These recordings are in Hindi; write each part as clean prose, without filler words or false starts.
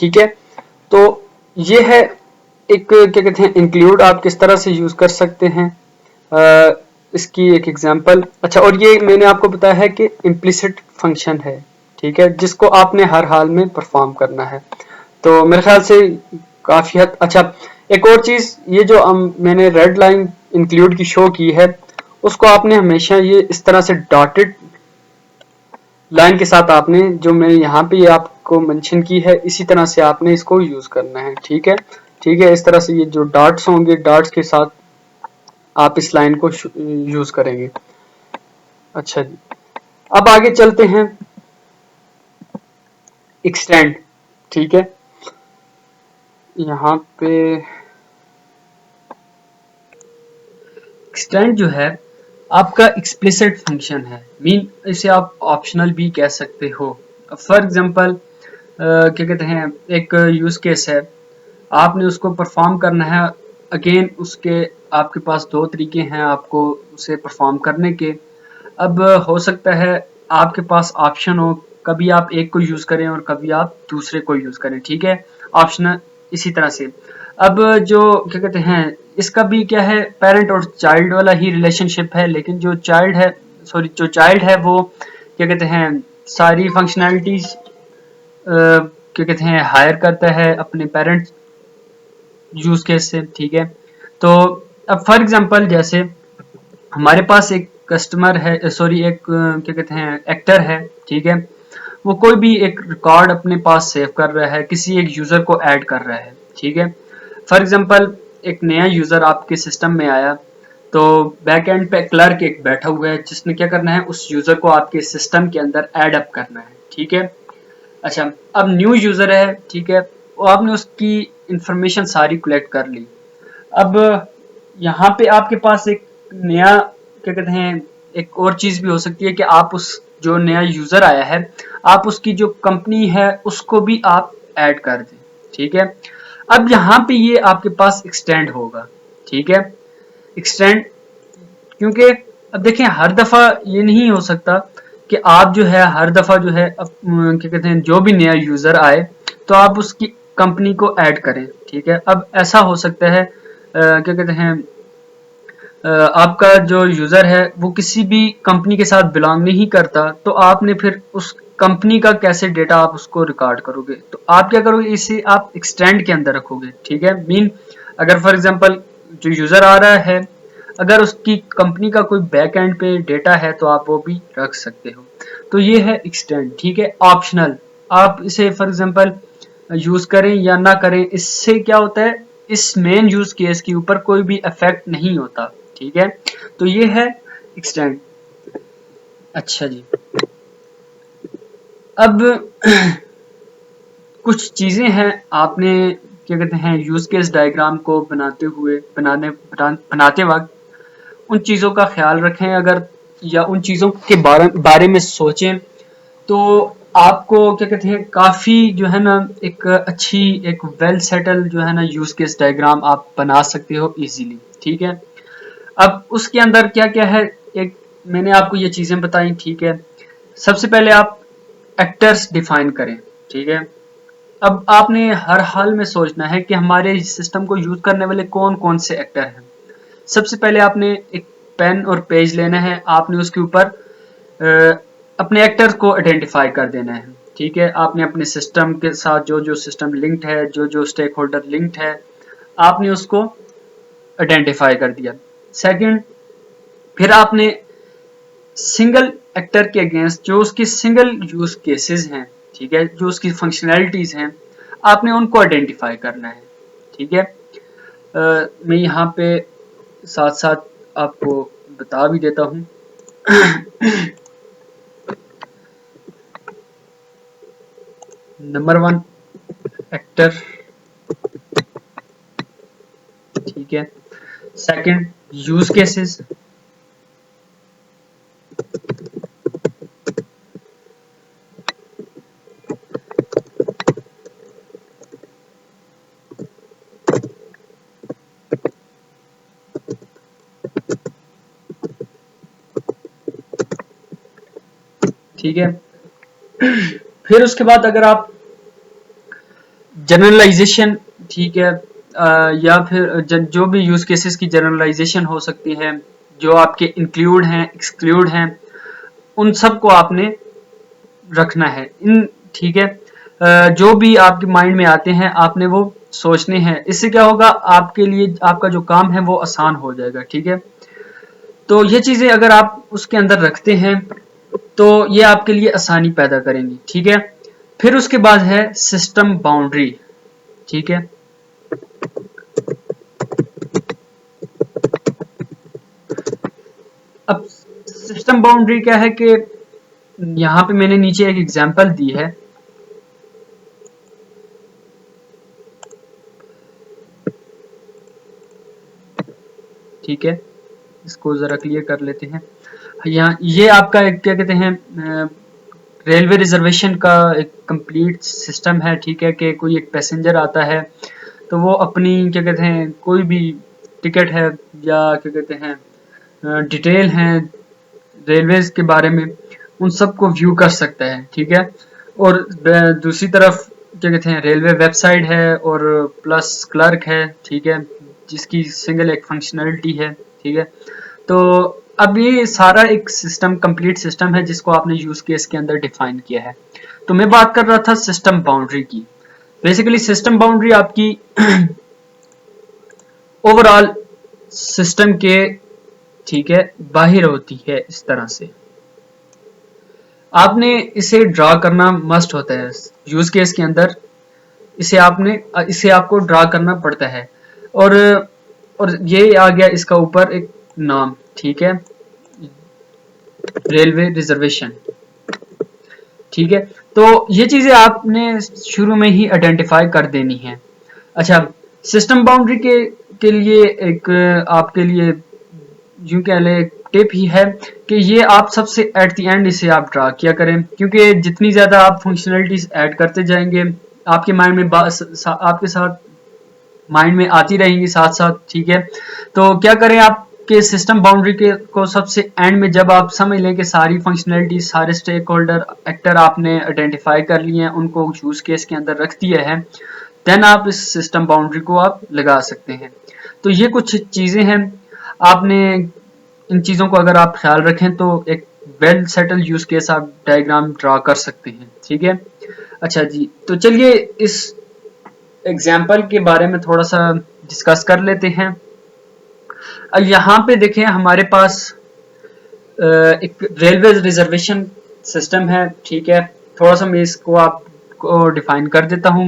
ठीक है। तो ये है एक क्या कहते हैं इंक्लूड आप किस तरह से यूज कर सकते हैं, इसकी एक एग्जांपल। अच्छा, और ये मैंने आपको बताया है कि इम्प्लिसिट फंक्शन है, ठीक है, जिसको आपने हर हाल में परफॉर्म करना है। तो मेरे ख्याल से काफी हद अच्छा। एक और चीज, ये जो मैंने रेड लाइन इंक्लूड की शो की है, उसको आपने हमेशा ये इस तरह से डॉटेड लाइन के साथ आपने जो मैं यहाँ पे आपको मेंशन की है, इसी तरह से आपने इसको यूज करना है, ठीक है। ठीक है, इस तरह से ये जो डॉट्स होंगे, डॉट्स के साथ आप इस लाइन को यूज करेंगे। अच्छा जी, अब आगे चलते हैं एक्सटेंड, ठीक है। यहाँ पे एक्सटेंड जो है आपका एक्सप्लिसिट फंक्शन है, मीन इसे आप ऑप्शनल भी कह सकते हो। फॉर एग्जांपल क्या कहते हैं, एक यूज केस है, आपने उसको परफॉर्म करना है। अगेन उसके आपके पास दो तरीके हैं आपको उसे परफॉर्म करने के। अब हो सकता है आपके पास ऑप्शन हो, कभी आप एक को यूज करें और कभी आप दूसरे को यूज करें, ठीक है, ऑप्शन इसी तरह से। अब जो क्या कहते हैं, इसका भी क्या है, पेरेंट और चाइल्ड वाला ही रिलेशनशिप है, लेकिन जो चाइल्ड है, सॉरी, जो चाइल्ड है वो क्या कहते हैं सारी फंक्शनैलिटीज क्या कहते हैं हायर करता है अपने पेरेंट यूज केस से, ठीक है। तो अब फॉर एग्जांपल जैसे हमारे पास एक कस्टमर है, सॉरी, एक क्या कहते हैं एक्टर है, ठीक है, वो कोई भी एक रिकॉर्ड अपने पास सेव कर रहा है, किसी एक यूजर को ऐड कर रहा है, ठीक है। फॉर एग्जांपल एक नया यूजर आपके सिस्टम में आया, तो बैक एंड पे क्लर्क एक बैठा हुआ है जिसने क्या करना है, उस यूजर को आपके सिस्टम के अंदर ऐड अप करना है, ठीक है। अच्छा, अब न्यू यूजर है, ठीक है, वो आपने उसकी इंफॉर्मेशन सारी कलेक्ट कर ली। अब यहाँ पे आपके पास एक नया क्या कहते हैं एक और चीज भी हो सकती है कि आप उस जो नया यूजर आया है, आप उसकी जो कंपनी है उसको भी आप ऐड कर दें, ठीक है। अब यहाँ पे ये आपके पास एक्सटेंड होगा, ठीक है, एक्सटेंड, क्योंकि अब देखें हर दफा ये नहीं हो सकता कि आप जो है हर दफा जो है क्या कहते हैं जो भी नया यूजर आए तो आप उसकी कंपनी को ऐड करें, ठीक है। अब ऐसा हो सकता है क्या कहते हैं आपका जो यूजर है वो किसी भी कंपनी के साथ बिलोंग नहीं करता, तो आपने फिर उस कंपनी का कैसे डेटा आप उसको रिकॉर्ड करोगे, तो आप क्या करोगे, इसे आप एक्सटेंड के अंदर रखोगे, ठीक है। मीन अगर फॉर एग्जांपल जो यूजर आ रहा है, अगर उसकी कंपनी का कोई बैक एंड पे डेटा है तो आप वो भी रख सकते हो। तो ये है एक्सटेंड, ठीक है, ऑप्शनल। आप इसे फॉर एग्जांपल यूज करें या ना करें, इससे क्या होता है, इस मेन यूज केस के ऊपर कोई भी इफेक्ट नहीं होता, ठीक है। तो ये है एक्सटेंड। अच्छा जी, अब कुछ चीजें हैं आपने क्या कहते हैं यूज केस डायग्राम को बनाते वक्त उन चीजों का ख्याल रखें, अगर या उन चीजों के बारे में सोचें, तो आपको क्या कहते हैं काफी जो है ना एक अच्छी एक वेल सेटल जो है ना यूज केस डायग्राम आप बना सकते हो इजीली, ठीक है। अब उसके अंदर क्या क्या है, एक मैंने आपको ये चीजें बताई, ठीक है। सबसे पहले आप एक्टर्स डिफाइन करें, ठीक है। अब आपने हर हाल में सोचना है कि हमारे सिस्टम को यूज करने वाले कौन कौन से एक्टर हैं। सबसे पहले आपने एक पेन और पेज लेना है, आपने उसके ऊपर अपने एक्टर्स को आइडेंटिफाई कर देना है, ठीक है। आपने अपने सिस्टम के साथ जो जो सिस्टम लिंक्ड है, जो जो स्टेक होल्डर लिंक्ड है, आपने उसको आइडेंटिफाई कर दिया। सेकंड, फिर आपने सिंगल एक्टर के अगेंस्ट जो उसकी सिंगल यूज केसेस हैं, ठीक है, जो उसकी फंक्शनैलिटीज हैं, आपने उनको आइडेंटिफाई करना है, ठीक है। मैं यहाँ पे साथ साथ आपको बता भी देता हूँ। नंबर 1 एक्टर, ठीक है। सेकंड, यूज केसेस, ठीक है। फिर उसके बाद अगर आप जनरलाइजेशन, ठीक है, या फिर जो भी यूज केसेस की जनरलाइजेशन हो सकती है, जो आपके इंक्लूड हैं, एक्सक्लूड हैं, उन सब को आपने रखना है। इन ठीक है, जो भी आपके माइंड में आते हैं आपने वो सोचने हैं। इससे क्या होगा, आपके लिए आपका जो काम है वो आसान हो जाएगा। ठीक है, तो ये चीजें अगर आप उसके अंदर रखते हैं तो ये आपके लिए आसानी पैदा करेंगी। ठीक है, फिर उसके बाद है सिस्टम बाउंड्री। ठीक है, अब सिस्टम बाउंड्री क्या है कि यहाँ पे मैंने नीचे एक एग्जांपल दी है। ठीक है, इसको जरा क्लियर कर लेते हैं। यहाँ ये आपका एक क्या कहते हैं, रेलवे रिजर्वेशन का एक कंप्लीट सिस्टम है। ठीक है, कि कोई एक पैसेंजर आता है तो वो अपनी क्या कहते हैं कोई भी टिकट है या क्या कहते हैं डिटेल है रेलवेज के बारे में, उन सबको व्यू कर सकता है। ठीक है, और दूसरी तरफ क्या कहते हैं रेलवे वेबसाइट है और प्लस क्लर्क है। ठीक है, जिसकी सिंगल एक फंक्शनलिटी है। ठीक है, तो अब ये सारा एक सिस्टम कंप्लीट सिस्टम है जिसको आपने यूज केस के अंदर डिफाइन किया है। तो मैं बात कर रहा था सिस्टम बाउंड्री की। बेसिकली सिस्टम बाउंड्री आपकी ओवरऑल सिस्टम के, ठीक है, बाहर होती है। इस तरह से आपने इसे ड्रा करना मस्ट होता है यूज केस के अंदर। इसे आपको ड्रा करना पड़ता है। और ये आ गया इसका ऊपर एक नाम। ठीक है, रेलवे रिजर्वेशन। ठीक है, तो ये चीजें आपने शुरू में ही आइडेंटिफाई कर देनी है। अच्छा, सिस्टम बाउंड्री के लिए एक आपके लिए यूं कह ले टिप ही है कि ये आप सबसे एट द एंड इसे आप ड्रा किया करें, क्योंकि जितनी ज्यादा आप फंक्शनलिटीज ऐड करते जाएंगे आपके माइंड में आपके साथ माइंड में आती रहेंगी साथ साथ। ठीक है, तो क्या करें आप के सिस्टम बाउंड्री के को सबसे एंड में जब आप समझ लें कि सारी फंक्शनलिटी सारे स्टेक होल्डर एक्टर आपने आइडेंटिफाई कर लिए हैं, उनको यूज केस के अंदर रख दिया है, देन आप इस सिस्टम बाउंड्री को आप लगा सकते हैं। तो ये कुछ चीजें हैं, आपने इन चीजों को अगर आप ख्याल रखें तो एक वेल सेटल यूज केस आप डायग्राम ड्रा कर सकते हैं। ठीक है, अच्छा जी, तो चलिए इस एग्जाम्पल के बारे में थोड़ा सा डिस्कस कर लेते हैं। अब यहाँ पे देखें हमारे पास एक रेलवे रिजर्वेशन सिस्टम है। ठीक है, थोड़ा सा मैं इसको आपको डिफाइन कर देता हूँ।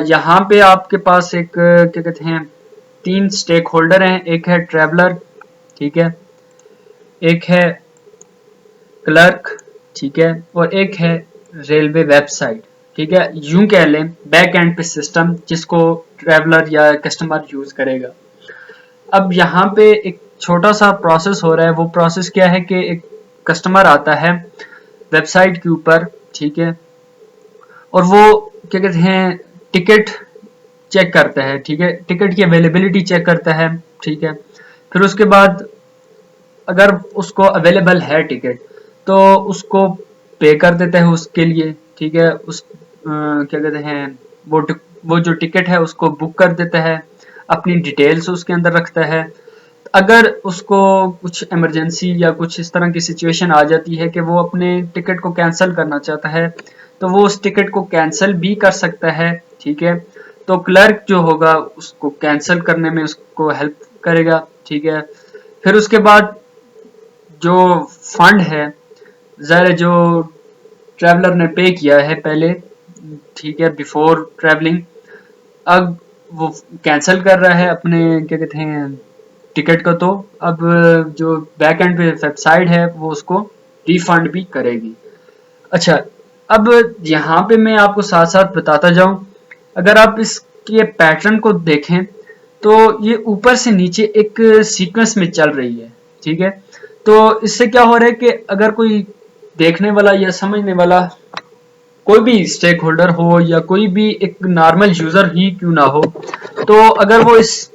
यहाँ पे आपके पास एक क्या कहते हैं 3 स्टेक होल्डर हैं। एक है ट्रेवलर, ठीक है, एक है क्लर्क, ठीक है, और एक है रेलवे वेबसाइट। ठीक है, यूं कह लें बैक एंड पे सिस्टम जिसको ट्रेवलर या कस्टमर यूज करेगा। अब यहाँ पे एक छोटा सा प्रोसेस हो रहा है। वो प्रोसेस क्या है कि एक कस्टमर आता है वेबसाइट के ऊपर, ठीक है, और वो क्या कहते हैं टिकट चेक करता है। ठीक है, टिकट की अवेलेबिलिटी चेक करता है। ठीक है, फिर उसके बाद अगर उसको अवेलेबल है टिकट तो उसको पे कर देता है उसके लिए। ठीक है, क्या कहते हैं वो जो टिकट है उसको बुक कर देता है, अपनी डिटेल्स उसके अंदर रखता है। अगर उसको कुछ इमरजेंसी या कुछ इस तरह की सिचुएशन आ जाती है कि वो अपने टिकट को कैंसिल करना चाहता है तो वो उस टिकट को कैंसिल भी कर सकता है। ठीक है, तो क्लर्क जो होगा उसको कैंसिल करने में उसको हेल्प करेगा। ठीक है, फिर उसके बाद जो फंड है ज़ाहिर जो ट्रैवलर ने पे किया है पहले, ठीक है, बिफोर ट्रैवलिंग, अब वो कैंसिल कर रहा है अपने क्या कहते हैं टिकट को, तो अब जो बैक एंड पे वेबसाइट है वो उसको रिफंड भी करेगी। अच्छा, अब यहाँ पे मैं आपको साथ साथ बताता जाऊं, अगर आप इसके पैटर्न को देखें तो ये ऊपर से नीचे एक सीक्वेंस में चल रही है। ठीक है, तो इससे क्या हो रहा है कि अगर कोई देखने वाला या समझने वाला कोई भी स्टेक होल्डर हो या कोई भी एक नॉर्मल यूजर ही क्यों ना हो, तो अगर वो इस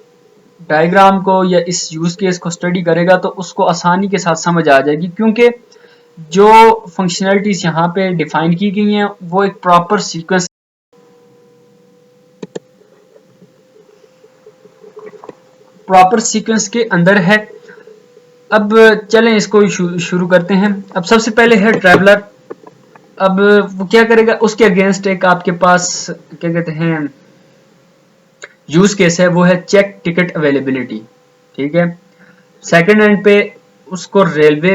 डायग्राम को या इस यूज केस को स्टडी करेगा तो उसको आसानी के साथ समझ आ जाएगी, क्योंकि जो फंक्शनलिटीज यहाँ पे डिफाइन की गई हैं वो एक प्रॉपर सीक्वेंस प्रॉपर सीक्वेंस के अंदर है। अब चलें इसको शुरू करते हैं। अब सबसे पहले है ट्रैवलर। अब वो क्या करेगा, उसके अगेंस्ट एक आपके पास क्या कहते हैं यूज केस है, वो है चेक टिकट अवेलेबिलिटी। ठीक है, सेकंड एंड पे उसको रेलवे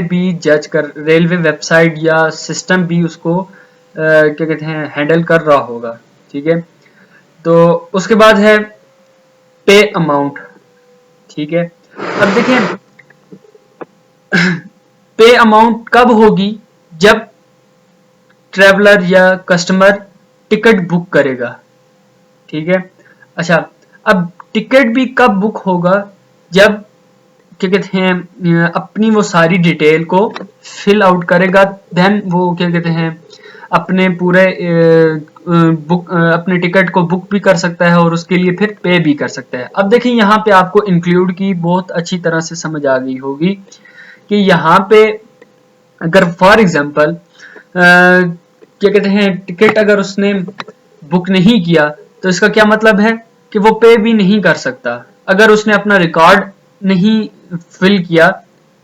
वेबसाइट या सिस्टम भी उसको क्या कहते हैं हैंडल कर रहा होगा। ठीक है, तो उसके बाद है पे अमाउंट। ठीक है, अब देखें पे अमाउंट कब होगी, जब ट्रेवलर या कस्टमर टिकट बुक करेगा। ठीक है, अच्छा, अब टिकट भी कब बुक होगा, जब क्या कहते हैं अपनी वो सारी डिटेल को फिल आउट करेगा, देन वो क्या कहते हैं अपने पूरे अपने टिकट को बुक भी कर सकता है और उसके लिए फिर पे भी कर सकता है। अब देखिए यहाँ पे आपको इंक्लूड की बहुत अच्छी तरह से समझ आ गई होगी कि यहाँ पे अगर फॉर एग्जांपल क्या कहते हैं टिकट अगर उसने बुक नहीं किया तो इसका क्या मतलब है कि वो पे भी नहीं कर सकता। अगर उसने अपना रिकॉर्ड नहीं फिल किया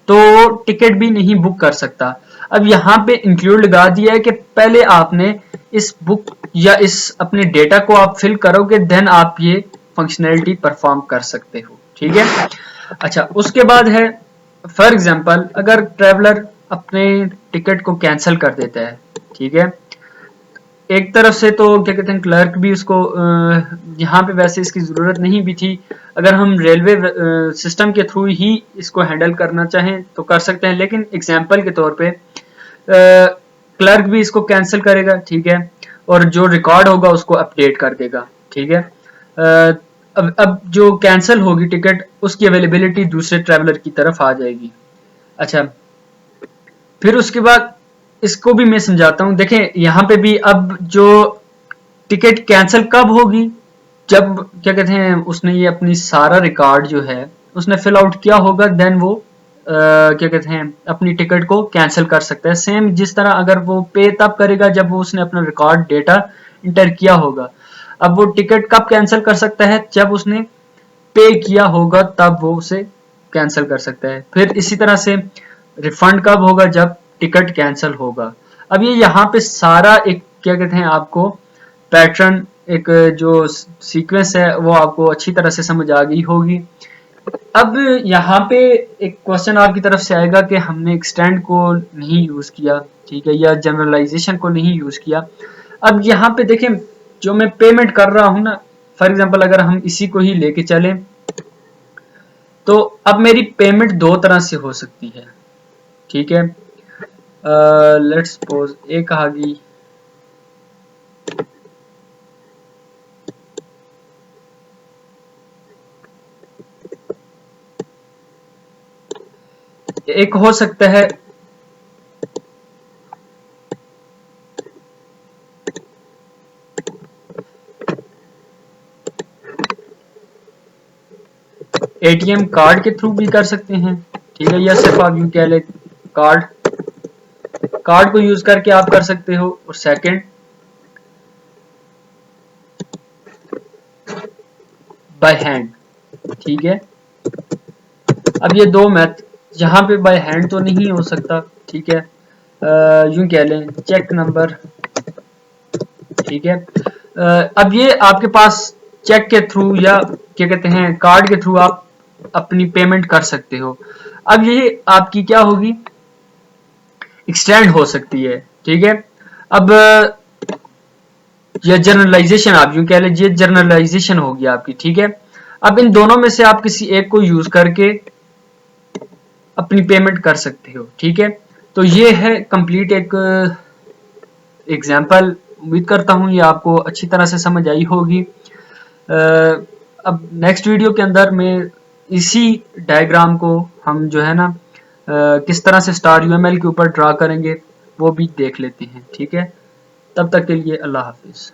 तो टिकट भी नहीं बुक कर सकता। अब यहाँ पे इंक्लूड लगा दिया है कि पहले आपने इस बुक या इस अपने डेटा को आप फिल करोगे, देन आप ये फंक्शनैलिटी परफॉर्म कर सकते हो। ठीक है, अच्छा, उसके बाद है फॉर एग्जांपल अगर ट्रैवलर अपने टिकट को कैंसिल कर देता है। ठीक है, एक तरफ से तो क्या कहते हैं क्लर्क भी उसको यहाँ पे वैसे इसकी जरूरत नहीं भी थी, अगर हम रेलवे सिस्टम के थ्रू ही इसको हैंडल करना चाहें तो कर सकते हैं, लेकिन एग्जांपल के तौर पे क्लर्क भी इसको कैंसिल करेगा। ठीक है, और जो रिकॉर्ड होगा उसको अपडेट कर देगा। ठीक है, अब जो कैंसिल होगी टिकट उसकी अवेलेबिलिटी दूसरे ट्रैवलर की तरफ आ जाएगी। अच्छा, फिर उसके बाद इसको भी मैं समझाता हूं। देखें यहाँ पे भी अब जो टिकट कैंसिल कब होगी, जब क्या कहते हैं उसने ये अपनी सारा रिकॉर्ड जो है उसने फिल आउट किया होगा, देन वो क्या कहते हैं अपनी टिकट को कैंसिल कर सकता है। सेम जिस तरह अगर वो पे तब करेगा जब वो उसने अपना रिकॉर्ड डेटा इंटर किया होगा। अब वो टिकट कब कैंसिल कर सकता है, जब उसने पे किया होगा तब वो उसे कैंसिल कर सकता है। फिर इसी तरह से रिफंड कब होगा, जब टिकट कैंसिल होगा। अब ये यहाँ पे सारा एक क्या कहते हैं आपको पैटर्न, एक जो सीक्वेंस है वो आपको अच्छी तरह से समझ आ गई होगी। अब यहाँ पे एक क्वेश्चन आपकी तरफ से आएगा कि हमने एक्सटेंड को नहीं यूज किया, ठीक है, या जनरलाइजेशन को नहीं यूज किया। अब यहाँ पे देखें जो मैं पेमेंट कर रहा हूं ना, फॉर एग्जांपल अगर हम इसी को ही लेके चलें तो अब मेरी पेमेंट दो तरह से हो सकती है। ठीक है, लेट्स सपोज एक आ गई एक हो सकता है एटीएम कार्ड के थ्रू भी कर सकते हैं। ठीक है, या सिर्फ आप यूं कह ले कार्ड को यूज करके आप कर सकते हो। और सेकंड बाय हैंड। ठीक है, अब ये दो मैथ यहाँ पे बाय हैंड तो नहीं हो सकता। ठीक है, यूं कह लें चेक नंबर। ठीक है, अब ये आपके पास चेक के थ्रू या क्या कहते हैं कार्ड के थ्रू आप अपनी पेमेंट कर सकते हो। अब ये आपकी क्या होगी, एक्सटेंड हो सकती है। ठीक है, अब ये जनरलाइजेशन आप यूं कह लीजिए जनरलाइजेशन होगी आपकी। ठीक है, अब इन दोनों में से आप किसी एक को यूज करके अपनी पेमेंट कर सकते हो। ठीक है, तो ये है कंप्लीट एक एग्जांपल। उम्मीद करता हूं ये आपको अच्छी तरह से समझ आई होगी। अब नेक्स्ट वीडियो के अंदर मैं इसी डायग्राम को हम जो है ना किस तरह से स्टार यूएमएल के ऊपर ड्रा करेंगे वो भी देख लेते हैं। ठीक है, तब तक के लिए अल्लाह हाफिज।